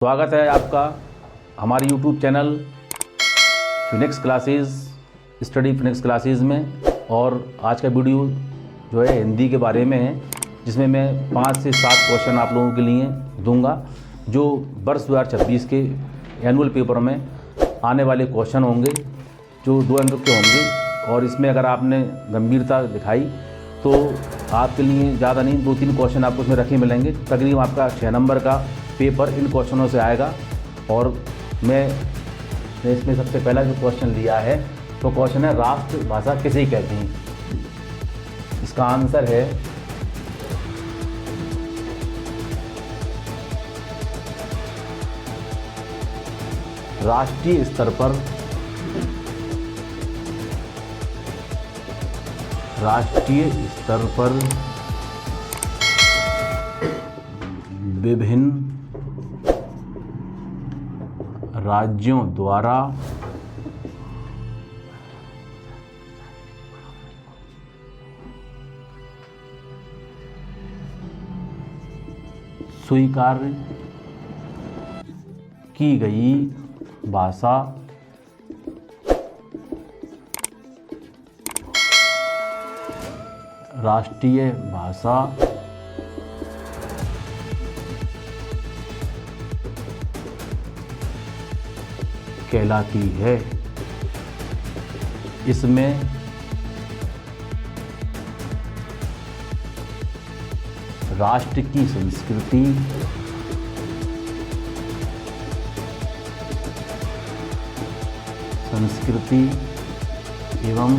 स्वागत है आपका हमारे YouTube channel Phoenix classes study Phoenix classes में। और आज का वीडियो जो है हिंदी के बारे में है, जिसमें मैं 5 से 7 क्वेश्चन आप लोगों के लिए दूंगा जो वर्ष 2026 के एनुअल पेपर में आने वाले क्वेश्चन होंगे, जो 2 अंक के होंगे। और इसमें अगर आपने गंभीरता दिखाई तो आपके लिए ज़्यादा नहीं 2-3 क्वेश्चन आपको उसमें रखे मिलेंगे। तकरीबन आपका 6 नंबर का पेपर इन क्वेश्चनों से आएगा। और मैंने इसमें सबसे पहला जो क्वेश्चन लिया है तो क्वेश्चन है राष्ट्रभाषा किसे कहते हैं। इसका आंसर है राष्ट्रीय स्तर पर विभिन्न राज्यों द्वारा स्वीकार की गई भाषा राष्ट्रीय भाषा कहलाती है। इसमें राष्ट्र की संस्कृति, एवं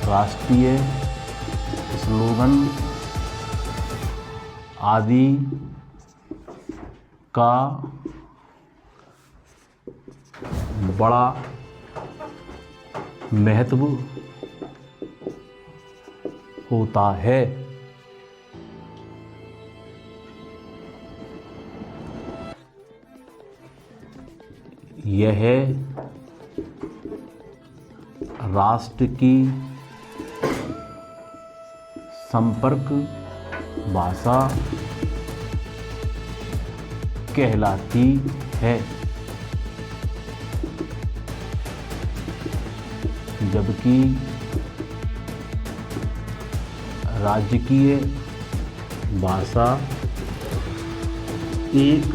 राष्ट्रीय स्लोगन आदि का बड़ा महत्व होता है। यह राष्ट्र की संपर्क भाषा कहलाती है, जबकि राजकीय भाषा एक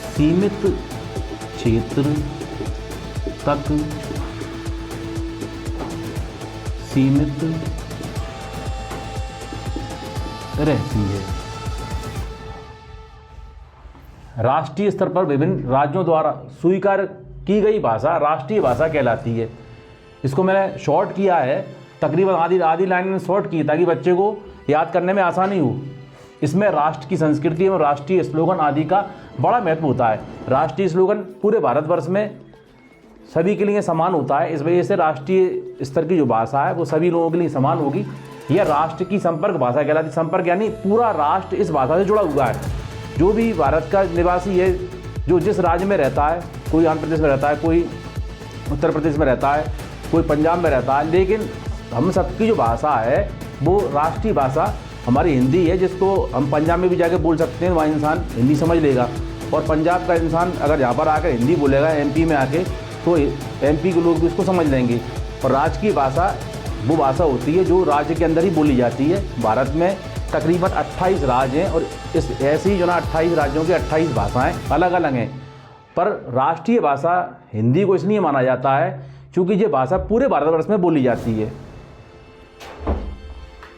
सीमित क्षेत्र तक सीमित रहती है। राष्ट्रीय स्तर पर विभिन्न राज्यों द्वारा स्वीकार की गई भाषा राष्ट्रीय भाषा कहलाती है। इसको मैंने शॉर्ट किया है, तकरीबन आधी लाइन में शॉर्ट की ताकि बच्चे को याद करने में आसानी हो। इसमें राष्ट्र की संस्कृति एवं राष्ट्रीय स्लोगन आदि का बड़ा महत्व होता है। राष्ट्रीय स्लोगन पूरे भारतवर्ष में सभी के लिए समान होता है, इस वजह से राष्ट्रीय स्तर की जो भाषा है वो सभी लोगों के लिए समान होगी। यह राष्ट्र की संपर्क भाषा कहलाती है। संपर्क यानी पूरा राष्ट्र इस भाषा से जुड़ा हुआ है। जो भी भारत का निवासी है, जो जिस राज्य में रहता है, कोई आंध्र प्रदेश में रहता है, कोई उत्तर प्रदेश में रहता है, कोई पंजाब में रहता है, लेकिन हम सबकी जो भाषा है वो राष्ट्रीय भाषा हमारी हिंदी है, जिसको हम पंजाब में भी जाके बोल सकते हैं, वहाँ इंसान हिंदी समझ लेगा। और पंजाब का इंसान अगर यहाँ पर आकर हिंदी बोलेगा एमपी में आके, तो एमपी के लोग भी उसको समझ लेंगे। और राज्य की भाषा वो भाषा होती है जो राज्य के अंदर ही बोली जाती है। भारत में तकरीबन 28 राज्य हैं और इस ऐसी ही जो ना 28 राज्यों की 28 भाषाएं अलग अलग हैं। पर राष्ट्रीय भाषा हिंदी को इसलिए माना जाता है क्योंकि ये भाषा पूरे भारतवर्ष में बोली जाती है।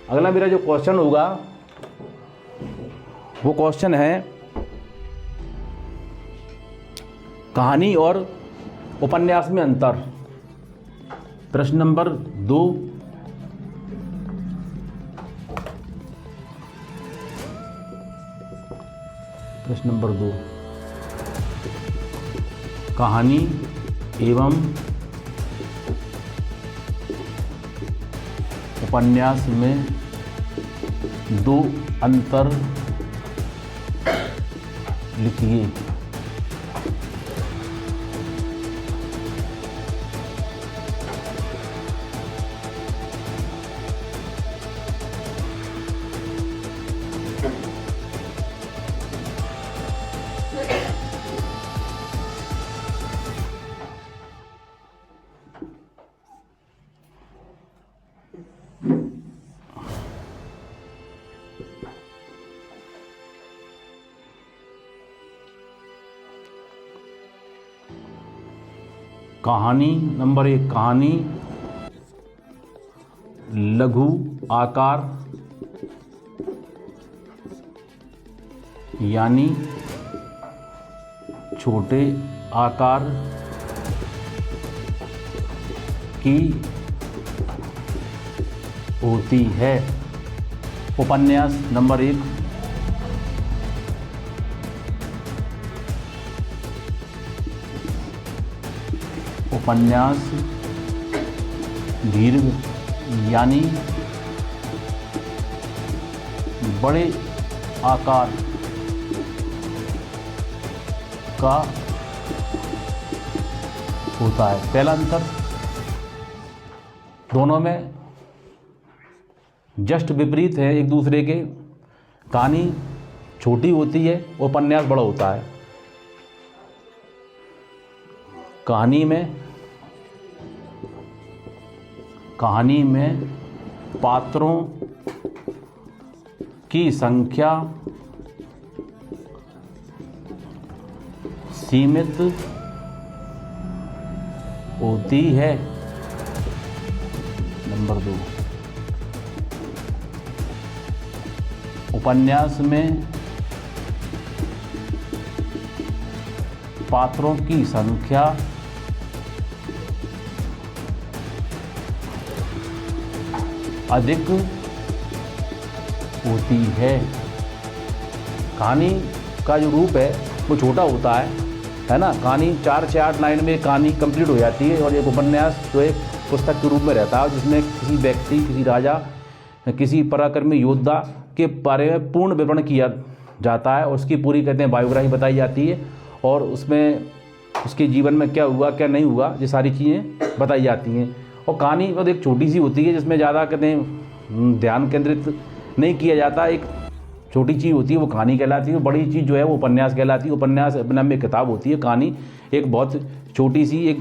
अगला मेरा जो क्वेश्चन होगा वो क्वेश्चन है कहानी और उपन्यास में अंतर। प्रश्न नंबर 2। प्रश्न नंबर 2, कहानी एवं उपन्यास में 2 अंतर लिखिए। कहानी, नंबर 1 कहानी लघु आकार यानी छोटे आकार की होती है। उपन्यास नंबर 1 उपन्यास दीर्घ यानी बड़े आकार का होता है। पहला अंतर, दोनों में जस्ट विपरीत है एक दूसरे के। कहानी छोटी होती है, उपन्यास बड़ा होता है। कहानी में पात्रों की संख्या सीमित होती है। नंबर 2 उपन्यास में पात्रों की संख्या अधिक होती है। कहानी का जो रूप है वो छोटा होता है ना। कहानी 4 से 8 लाइन में कहानी कंप्लीट हो जाती है, और एक उपन्यास जो एक पुस्तक के रूप में रहता है, जिसमें किसी व्यक्ति, किसी राजा, किसी पराक्रमी योद्धा के बारे में पूर्ण विवरण किया जाता है। उसकी पूरी कहते हैं बायोग्राफी बताई जाती है, और उसमें उसके जीवन में क्या हुआ क्या नहीं हुआ ये सारी चीज़ें बताई जाती हैं। और कहानी मतलब एक छोटी सी होती है, जिसमें ज़्यादा कहते हैं ध्यान केंद्रित नहीं किया जाता। एक छोटी चीज़ होती है वो कहानी कहलाती है, बड़ी चीज़ जो है वो उपन्यास कहलाती है। उपन्यास अपने में किताब होती है, कहानी एक बहुत छोटी सी, एक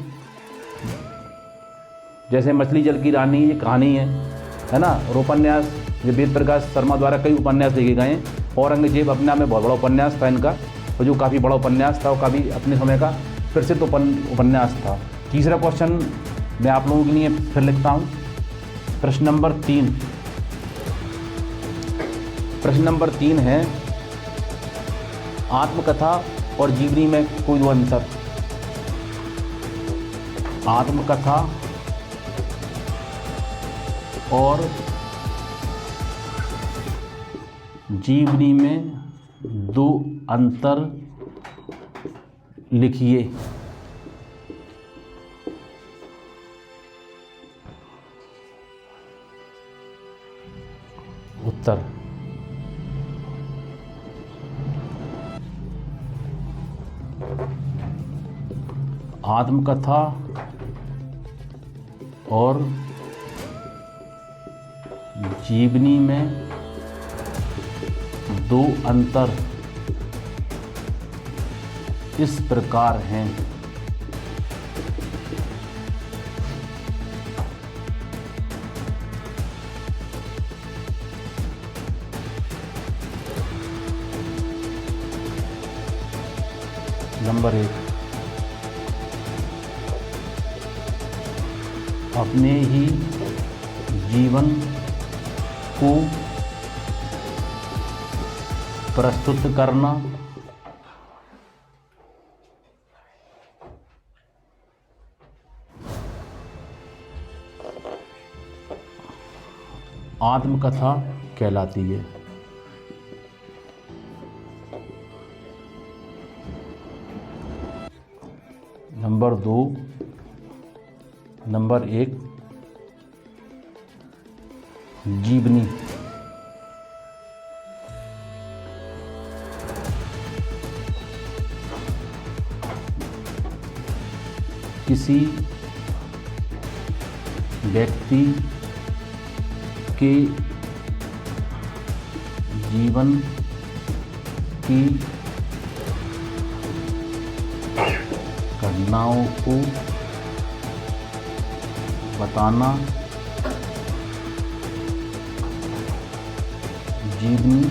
जैसे मछली जल की रानी ये कहानी है ना। और उपन्यास ये वेद प्रकाश शर्मा द्वारा कई उपन्यास लिखे गए हैं। औरंगजेब अपने आप में बहुत बड़ा उपन्यास था इनका, और जो काफ़ी बड़ा उपन्यास था, वो काफ़ी अपने समय का प्रसिद्ध उपन्यास था। तीसरा क्वेश्चन मैं आप लोगों के लिए फिर लिखता हूँ। प्रश्न नंबर 3 है, आत्मकथा और जीवनी में कोई दो अंतर। आत्मकथा और जीवनी में 2 अंतर लिखिए। उत्तर, आत्मकथा और जीवनी में 2 अंतर इस प्रकार हैं। नंबर 1, अपने ही जीवन को प्रस्तुत करना। आत्मकथा कहलाती है। नंबर 2, नंबर 1 जीवनी। किसी व्यक्ति के जीवन की घटनाओं को बताना जीवनी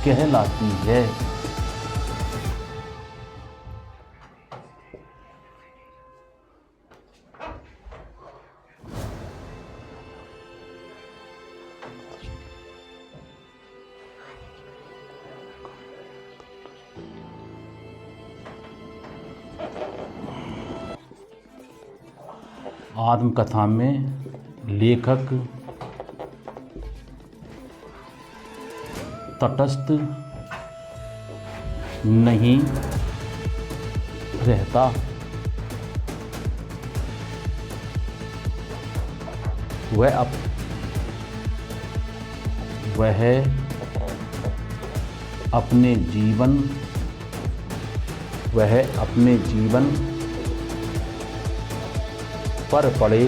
कहलाती है। आत्मकथा में लेखक तटस्थ नहीं रहता। वह अपने जीवन पर पड़े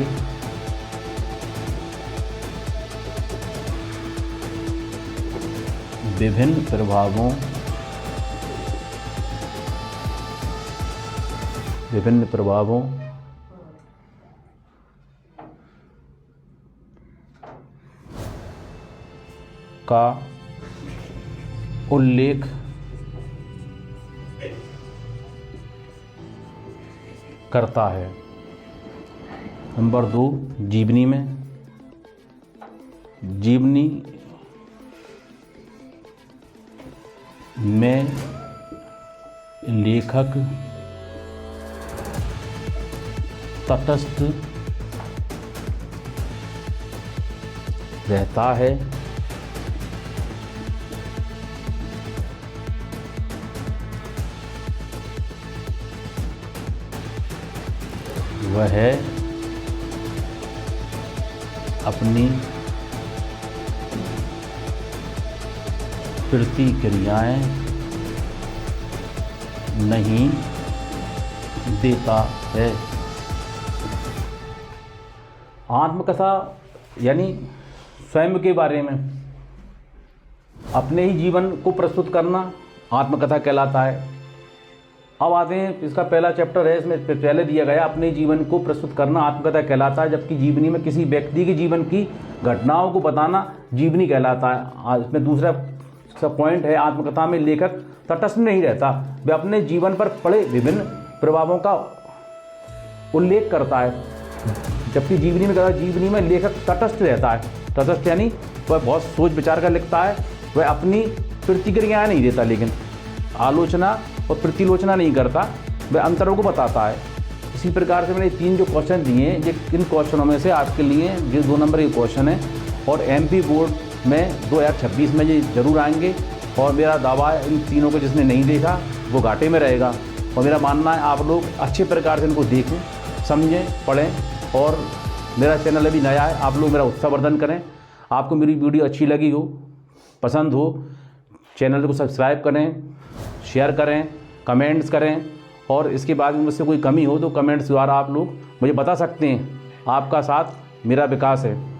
विभिन्न प्रभावों का उल्लेख करता है। नंबर 2, जीवनी में लेखक तटस्थ रहता है। वह अपनी प्रतिक्रियाएं नहीं देता है। आत्मकथा यानी स्वयं के बारे में अपने ही जीवन को प्रस्तुत करना आत्मकथा कहलाता है। अब आते हैं, इसका पहला चैप्टर है, इसमें पहले दिया गया अपने जीवन को प्रस्तुत करना आत्मकथा कहलाता है, जबकि जीवनी में किसी व्यक्ति के जीवन की घटनाओं को बताना जीवनी कहलाता है। इसमें दूसरा पॉइंट है, आत्मकथा में लेखक तटस्थ नहीं रहता, वह अपने जीवन पर पड़े विभिन्न प्रभावों का उल्लेख करता है, जबकि जीवनी में लेखक तटस्थ रहता है। तटस्थ यानी वह बहुत सोच विचार कर लिखता है, वह अपनी प्रतिक्रियाएं नहीं देता, लेकिन आलोचना और प्रतिलोचना नहीं करता, वह अंतरों को बताता है। इसी प्रकार से मैंने 3 जो क्वेश्चन दिए हैं, ये इन क्वेश्चनों में से आपके लिए जो 2 नंबर के क्वेश्चन है और MP बोर्ड में 2026 में ये जरूर आएंगे। और मेरा दावा है इन तीनों को जिसने नहीं देखा वो घाटे में रहेगा। और मेरा मानना है आप लोग अच्छे प्रकार से इनको देखें, समझें, पढ़ें। और मेरा चैनल अभी नया है, आप लोग मेरा उत्साहवर्धन करें। आपको मेरी वीडियो अच्छी लगी हो, पसंद हो, चैनल को सब्सक्राइब करें, शेयर करें, कमेंट्स करें। और इसके बाद में मुझसे कोई कमी हो तो कमेंट्स द्वारा आप लोग मुझे बता सकते हैं। आपका साथ मेरा विकास है।